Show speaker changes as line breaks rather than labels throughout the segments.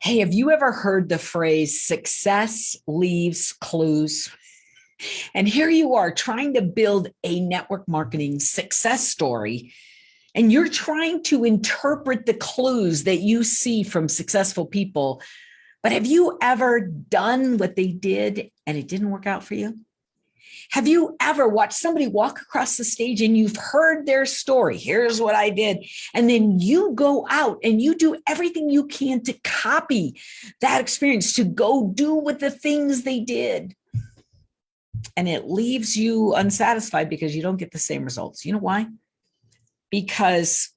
Hey, have you ever heard the phrase success leaves clues? And here you are trying to build a network marketing success story, and you're trying to interpret the clues that you see from successful people. But have you ever done what they did and it didn't work out for you? Have you ever watched somebody walk across the stage and you've heard their story? Here's what I did. And then you go out and you do everything you can to copy that experience, to go do with the things they did. And it leaves you unsatisfied because you don't get the same results. You know why? Because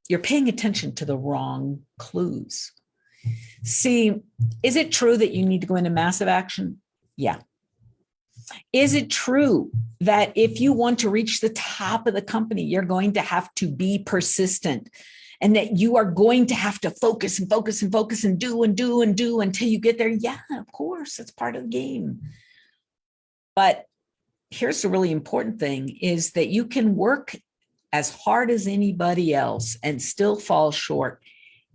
you're paying attention to the wrong clues. See, is it true that you need to go into massive action? Yeah. Is it true that if you want to reach the top of the company, you're going to have to be persistent and that you are going to have to focus and focus and focus and do until you get there? Yeah, of course, that's part of the game. But here's the really important thing is that you can work as hard as anybody else and still fall short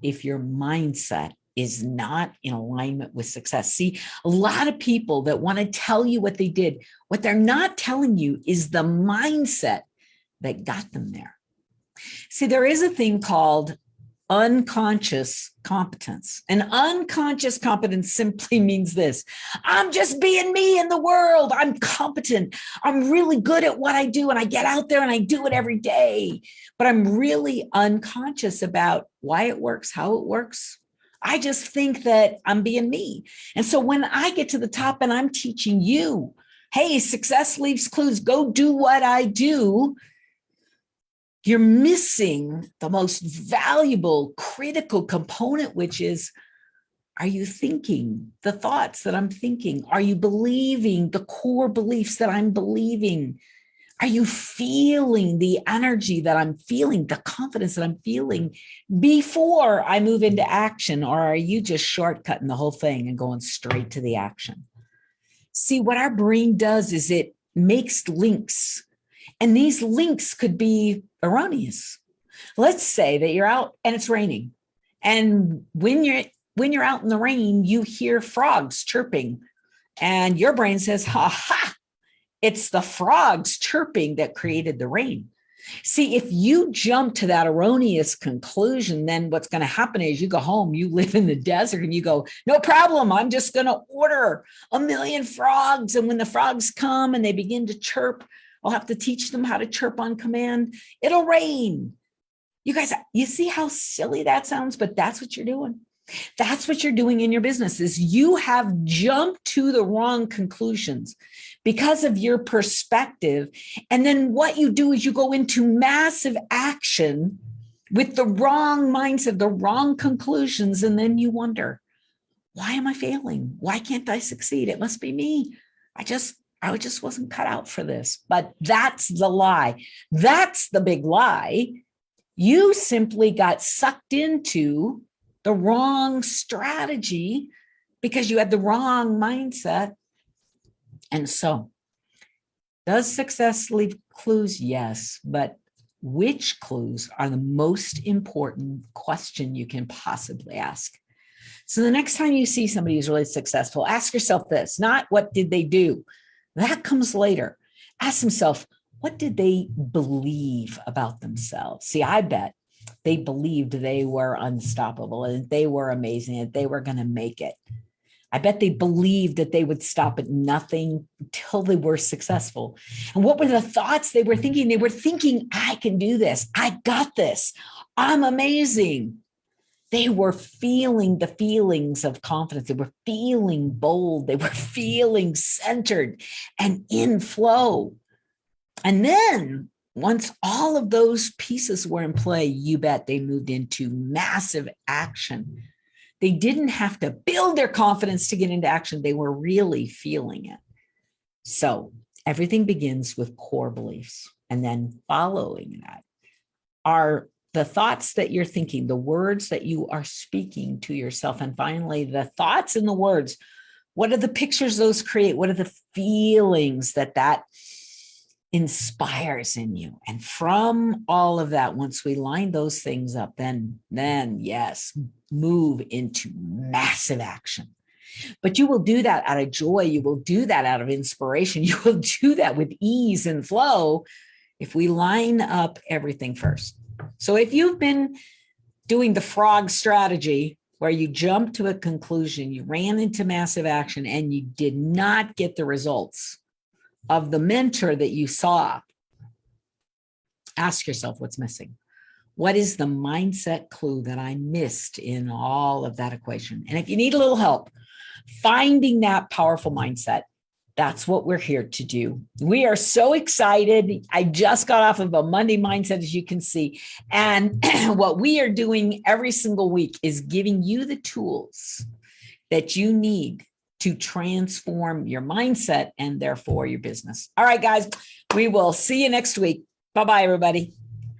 if your mindset is not in alignment with success. See, a lot of people that want to tell you what they did, what they're not telling you is the mindset that got them there. See, there is a thing called unconscious competence. And unconscious competence simply means this: I'm just being me in the world. I'm competent. I'm really good at what I do. And I get out there and I do it every day. But I'm really unconscious about why it works, how it works. I just think that I'm being me. And so when I get to the top and I'm teaching you, hey, success leaves clues, go do what I do, you're missing the most valuable, critical component, which is, are you thinking the thoughts that I'm thinking? Are you believing the core beliefs that I'm believing? Are you feeling the energy that I'm feeling, the confidence that I'm feeling before I move into action? Or are you just shortcutting the whole thing and going straight to the action? See, what our brain does is it makes links. And these links could be erroneous. Let's say that you're out and it's raining. And when you're out in the rain, you hear frogs chirping. And your brain says, ha ha, it's the frogs chirping that created the rain. See, if you jump to that erroneous conclusion, then what's going to happen is you go home, you live in the desert and you go, no problem, I'm just going to order 1,000,000 frogs. And when the frogs come and they begin to chirp, I'll have to teach them how to chirp on command. It'll rain. You guys, you see how silly that sounds, but that's what you're doing. That's what you're doing in your business is you have jumped to the wrong conclusions because of your perspective. And then what you do is you go into massive action with the wrong mindset, the wrong conclusions. And then you wonder, why am I failing? Why can't I succeed? It must be me. I just wasn't cut out for this. But that's the lie. That's the big lie. You simply got sucked into the wrong strategy because you had the wrong mindset. And so, does success leave clues? Yes, but which clues are the most important question you can possibly ask? So the next time you see somebody who's really successful, ask yourself this, not what did they do? That comes later. Ask themselves, what did they believe about themselves? See, I bet they believed they were unstoppable and they were amazing and they were going to make it. I bet they believed that they would stop at nothing until they were successful. And what were the thoughts they were thinking? They were thinking, I can do this. I got this. I'm amazing. They were feeling the feelings of confidence. They were feeling bold. They were feeling centered and in flow. And then once all of those pieces were in play, you bet they moved into massive action. They didn't have to build their confidence to get into action. They were really feeling it. So everything begins with core beliefs. And then following that are the thoughts that you're thinking, the words that you are speaking to yourself. And finally, the thoughts and the words. What are the pictures those create? What are the feelings that inspires in you. And from all of that, once we line those things up, then yes, move into massive action. But you will do that out of joy. You will do that out of inspiration. You will do that with ease and flow if we line up everything first. So if you've been doing the frog strategy where you jumped to a conclusion, you ran into massive action, and you did not get the results of the mentor that you saw, ask yourself what's missing. What is the mindset clue that I missed in all of that equation? And if you need a little help finding that powerful mindset, that's what we're here to do. We are so excited. I just got off of a Monday mindset, as you can see. And what we are doing every single week is giving you the tools that you need to transform your mindset and therefore your business. All right, guys, we will see you next week. Bye-bye, everybody.